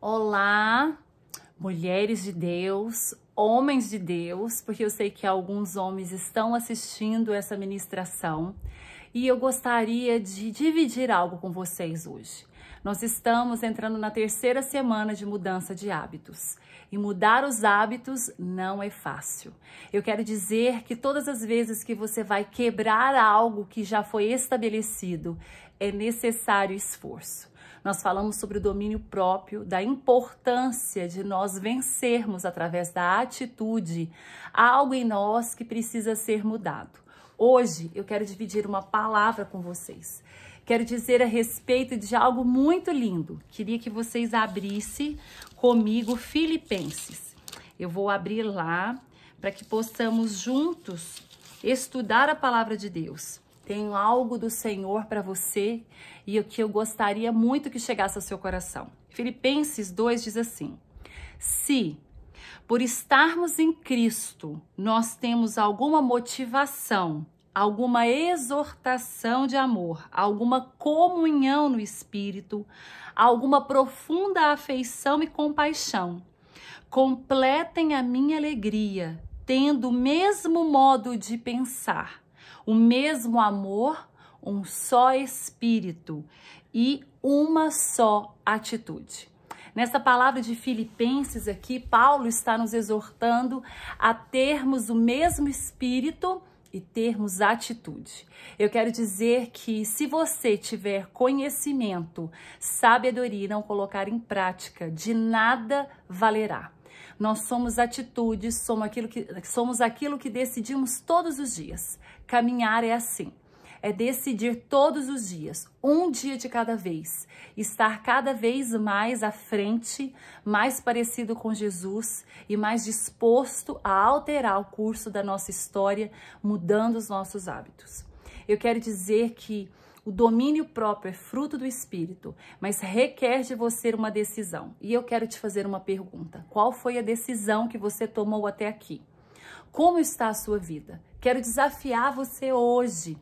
Olá, mulheres de Deus, homens de Deus, porque eu sei que alguns homens estão assistindo essa ministração e eu gostaria de dividir algo com vocês hoje. Nós estamos entrando na terceira semana de mudança de hábitos. E mudar os hábitos não é fácil. Eu quero dizer que todas as vezes que você vai quebrar algo que já foi estabelecido, é necessário esforço. Nós falamos sobre o domínio próprio, da importância de nós vencermos através da atitude algo em nós que precisa ser mudado. Hoje eu quero dividir uma palavra com vocês. Quero dizer a respeito de algo muito lindo. Queria que vocês abrissem comigo Filipenses. Eu vou abrir lá para que possamos juntos estudar a palavra de Deus. Tenho algo do Senhor para você e o que eu gostaria muito que chegasse ao seu coração. Filipenses 2 diz assim: se, por estarmos em Cristo, nós temos alguma motivação, alguma exortação de amor, alguma comunhão no Espírito, alguma profunda afeição e compaixão, completem a minha alegria, tendo o mesmo modo de pensar, o mesmo amor, um só espírito e uma só atitude. Nessa palavra de Filipenses aqui, Paulo está nos exortando a termos o mesmo espírito e termos atitude. Eu quero dizer que se você tiver conhecimento, sabedoria e não colocar em prática, de nada valerá. Nós somos atitudes, somos aquilo que decidimos todos os dias. Caminhar é assim, é decidir todos os dias, um dia de cada vez, estar cada vez mais à frente, mais parecido com Jesus e mais disposto a alterar o curso da nossa história, mudando os nossos hábitos. Eu quero dizer que o domínio próprio é fruto do Espírito, mas requer de você uma decisão. E eu quero te fazer uma pergunta. Qual foi a decisão que você tomou até aqui? Como está a sua vida? Quero desafiar você hoje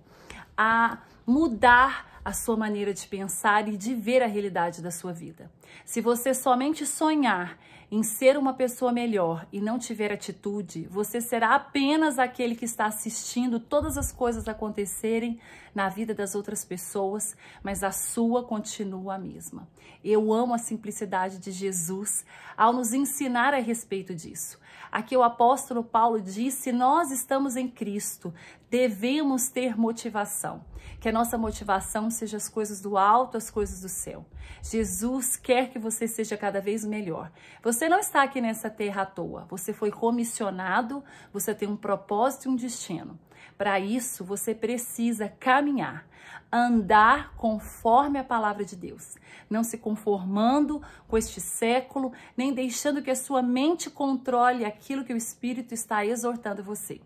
a mudar a sua maneira de pensar e de ver a realidade da sua vida. Se você somente sonhar em ser uma pessoa melhor e não tiver atitude, você será apenas aquele que está assistindo todas as coisas acontecerem na vida das outras pessoas, mas a sua continua a mesma. Eu amo a simplicidade de Jesus ao nos ensinar a respeito disso. Aqui o apóstolo Paulo disse: nós estamos em Cristo, devemos ter motivação. Que a nossa motivação seja as coisas do alto, as coisas do céu. Jesus quer que você seja cada vez melhor. Você não está aqui nessa terra à toa. Você foi comissionado, você tem um propósito e um destino. Para isso, você precisa caminhar, andar conforme a palavra de Deus, não se conformando com este século, nem deixando que a sua mente controle aquilo que o Espírito está exortando você.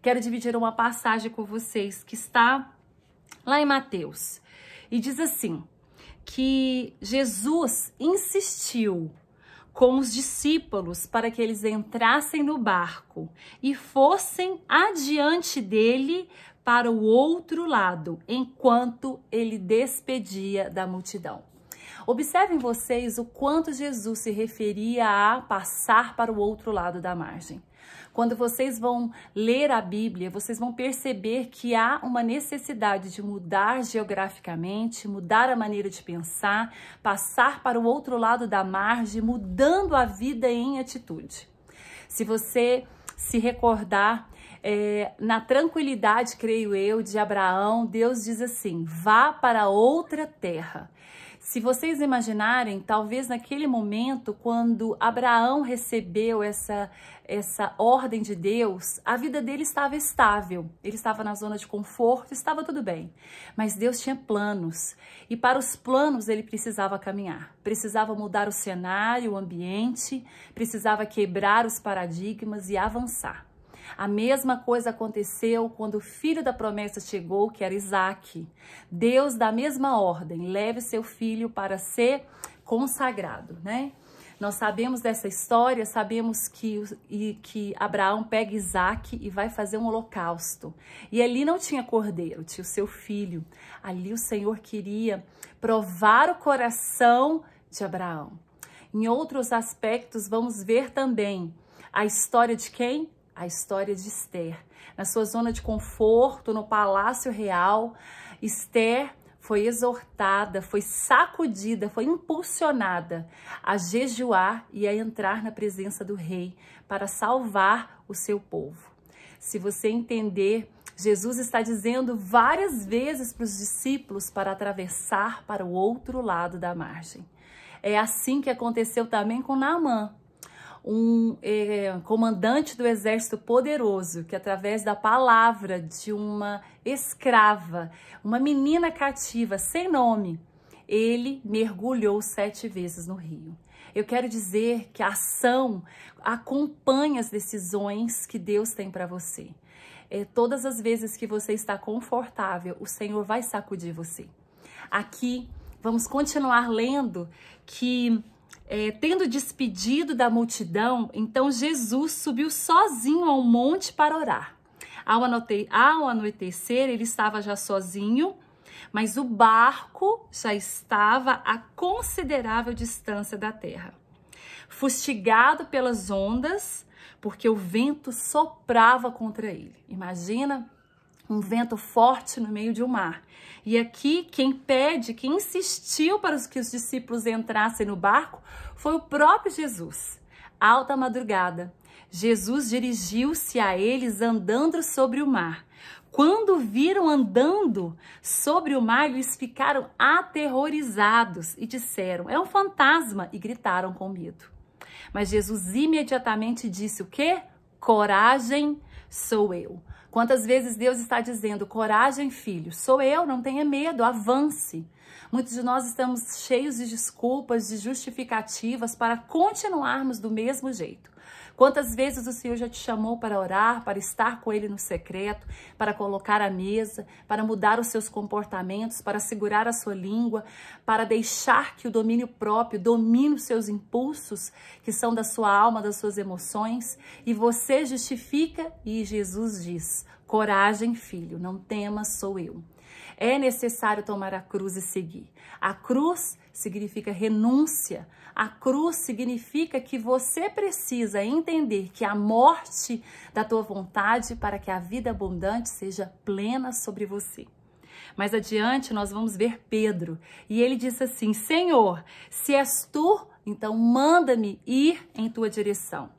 Quero dividir uma passagem com vocês que está lá em Mateus e diz assim, que Jesus insistiu com os discípulos para que eles entrassem no barco e fossem adiante dele para o outro lado, enquanto ele despedia da multidão. Observem vocês o quanto Jesus se referia a passar para o outro lado da margem. Quando vocês vão ler a Bíblia, vocês vão perceber que há uma necessidade de mudar geograficamente, mudar a maneira de pensar, passar para o outro lado da margem, mudando a vida em atitude. Se você se recordar, na tranquilidade, creio eu, de Abraão, Deus diz assim: vá para outra terra. Se vocês imaginarem, talvez naquele momento, quando Abraão recebeu essa ordem de Deus, a vida dele estava estável, ele estava na zona de conforto, estava tudo bem. Mas Deus tinha planos, e para os planos ele precisava caminhar, precisava mudar o cenário, o ambiente, precisava quebrar os paradigmas e avançar. A mesma coisa aconteceu quando o filho da promessa chegou, que era Isaac. Deus, da mesma ordem, leve seu filho para ser consagrado, né? Nós sabemos dessa história, sabemos que Abraão pega Isaac e vai fazer um holocausto. E ali não tinha cordeiro, tinha o seu filho. Ali o Senhor queria provar o coração de Abraão. Em outros aspectos, vamos ver também a história de quem? A história de Esther. Na sua zona de conforto, no palácio real, Esther foi exortada, foi sacudida, foi impulsionada a jejuar e a entrar na presença do rei para salvar o seu povo. Se você entender, Jesus está dizendo várias vezes para os discípulos para atravessar para o outro lado da margem. É assim que aconteceu também com Naamã, um comandante do exército poderoso, que através da palavra de uma escrava, uma menina cativa sem nome, ele mergulhou 7 vezes no rio. Eu quero dizer que a ação acompanha as decisões que Deus tem para você. Todas as vezes que você está confortável, o Senhor vai sacudir você. Aqui, vamos continuar lendo que, tendo despedido da multidão, então Jesus subiu sozinho ao monte para orar. Ao anoitecer, ele estava já sozinho, mas o barco já estava a considerável distância da terra. Fustigado pelas ondas, porque o vento soprava contra ele. Imagina um vento forte no meio de um mar. E aqui, quem insistiu para que os discípulos entrassem no barco, foi o próprio Jesus. Alta madrugada, Jesus dirigiu-se a eles andando sobre o mar. Quando viram andando sobre o mar, eles ficaram aterrorizados e disseram, é um fantasma, e gritaram com medo. Mas Jesus imediatamente disse o quê? Coragem, sou eu. Quantas vezes Deus está dizendo, coragem, filho, sou eu, não tenha medo, avance. Muitos de nós estamos cheios de desculpas, de justificativas para continuarmos do mesmo jeito. Quantas vezes o Senhor já te chamou para orar, para estar com Ele no secreto, para colocar a mesa, para mudar os seus comportamentos, para segurar a sua língua, para deixar que o domínio próprio domine os seus impulsos, que são da sua alma, das suas emoções, e você justifica e Jesus diz, coragem, filho, não temas, sou eu. É necessário tomar a cruz e seguir. A cruz significa renúncia. A cruz significa que você precisa entender que a morte da tua vontade para que a vida abundante seja plena sobre você. Mais adiante nós vamos ver Pedro e ele disse assim, Senhor, se és tu, então manda-me ir em tua direção.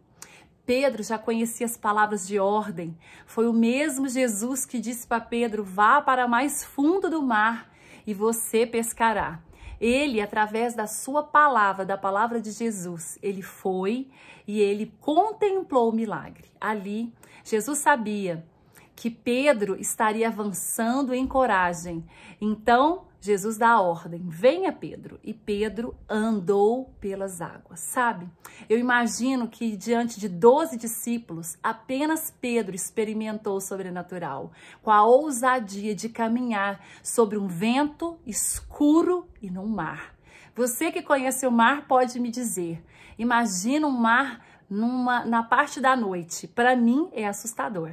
Pedro já conhecia as palavras de ordem. Foi o mesmo Jesus que disse para Pedro, vá para mais fundo do mar e você pescará. Ele, através da sua palavra, da palavra de Jesus, ele foi e ele contemplou o milagre. Ali, Jesus sabia que Pedro estaria avançando em coragem. Então, Jesus dá a ordem, venha Pedro. E Pedro andou pelas águas, sabe? Eu imagino que diante de 12 discípulos, apenas Pedro experimentou o sobrenatural, com a ousadia de caminhar sobre um vento escuro e num mar. Você que conhece o mar pode me dizer, imagina um mar na parte da noite. Para mim é assustador.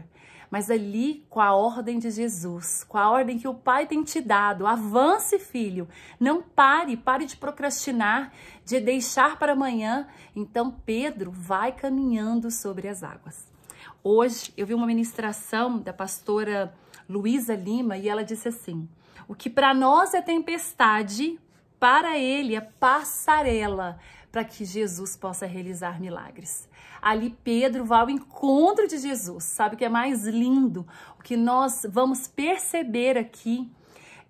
Mas ali, com a ordem de Jesus, com a ordem que o Pai tem te dado, avance, filho, não pare de procrastinar, de deixar para amanhã. Então, Pedro vai caminhando sobre as águas. Hoje, eu vi uma ministração da pastora Luísa Lima e ela disse assim, o que para nós é tempestade, para ele é passarela, para que Jesus possa realizar milagres. Ali Pedro vai ao encontro de Jesus. Sabe o que é mais lindo? O que nós vamos perceber aqui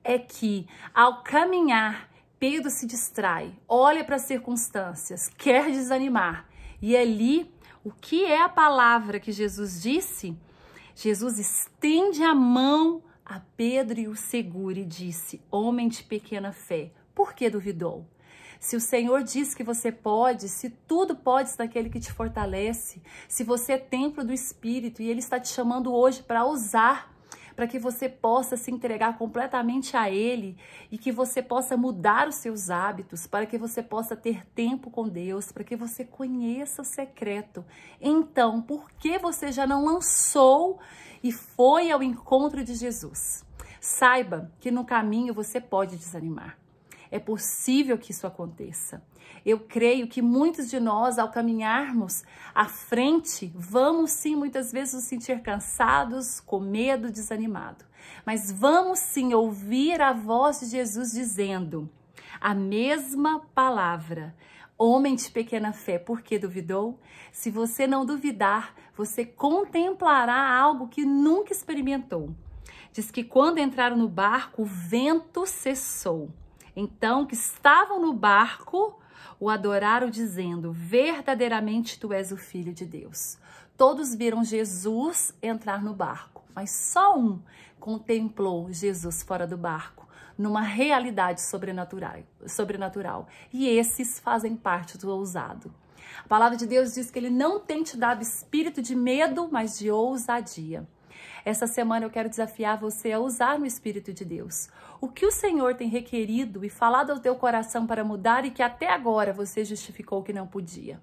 é que ao caminhar, Pedro se distrai, olha para as circunstâncias, quer desanimar. E ali, o que é a palavra que Jesus disse? Jesus estende a mão a Pedro e o segura e disse, homem de pequena fé, por que duvidou? Se o Senhor diz que você pode, se tudo pode daquele que te fortalece, se você é templo do Espírito e Ele está te chamando hoje para ousar, para que você possa se entregar completamente a Ele e que você possa mudar os seus hábitos, para que você possa ter tempo com Deus, para que você conheça o secreto. Então, por que você já não lançou e foi ao encontro de Jesus? Saiba que no caminho você pode desanimar. É possível que isso aconteça. Eu creio que muitos de nós, ao caminharmos à frente, vamos sim muitas vezes nos sentir cansados, com medo, desanimado. Mas vamos sim ouvir a voz de Jesus dizendo a mesma palavra. Homem de pequena fé, por que duvidou? Se você não duvidar, você contemplará algo que nunca experimentou. Diz que quando entraram no barco, o vento cessou. Então, que estavam no barco, o adoraram dizendo, verdadeiramente tu és o Filho de Deus. Todos viram Jesus entrar no barco, mas só um contemplou Jesus fora do barco, numa realidade sobrenatural. E esses fazem parte do ousado. A palavra de Deus diz que ele não tem te dado espírito de medo, mas de ousadia. Essa semana eu quero desafiar você a usar no Espírito de Deus. O que o Senhor tem requerido e falado ao teu coração para mudar e que até agora você justificou que não podia.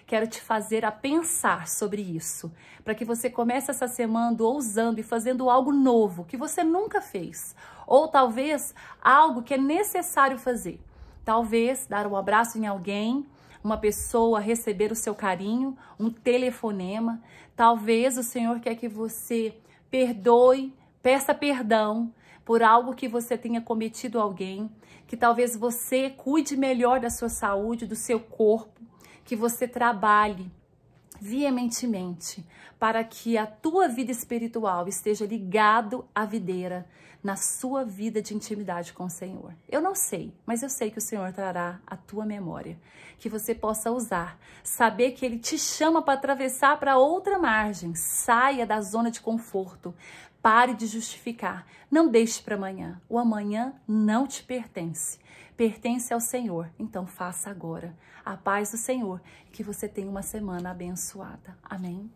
Quero te fazer a pensar sobre isso, para que você comece essa semana ousando e fazendo algo novo que você nunca fez. Ou talvez algo que é necessário fazer. Talvez dar um abraço em alguém, uma pessoa receber o seu carinho, um telefonema. Talvez o Senhor quer que você perdoe, peça perdão por algo que você tenha cometido a alguém, que talvez você cuide melhor da sua saúde, do seu corpo, que você trabalhe veementemente para que a tua vida espiritual esteja ligado à videira na sua vida de intimidade com o Senhor. Eu não sei, mas eu sei que o Senhor trará a tua memória, que você possa usar, saber que Ele te chama para atravessar para outra margem, saia da zona de conforto, pare de justificar, não deixe para amanhã, o amanhã não te pertence. Pertence ao Senhor, então faça agora. A paz do Senhor, que você tenha uma semana abençoada. Amém?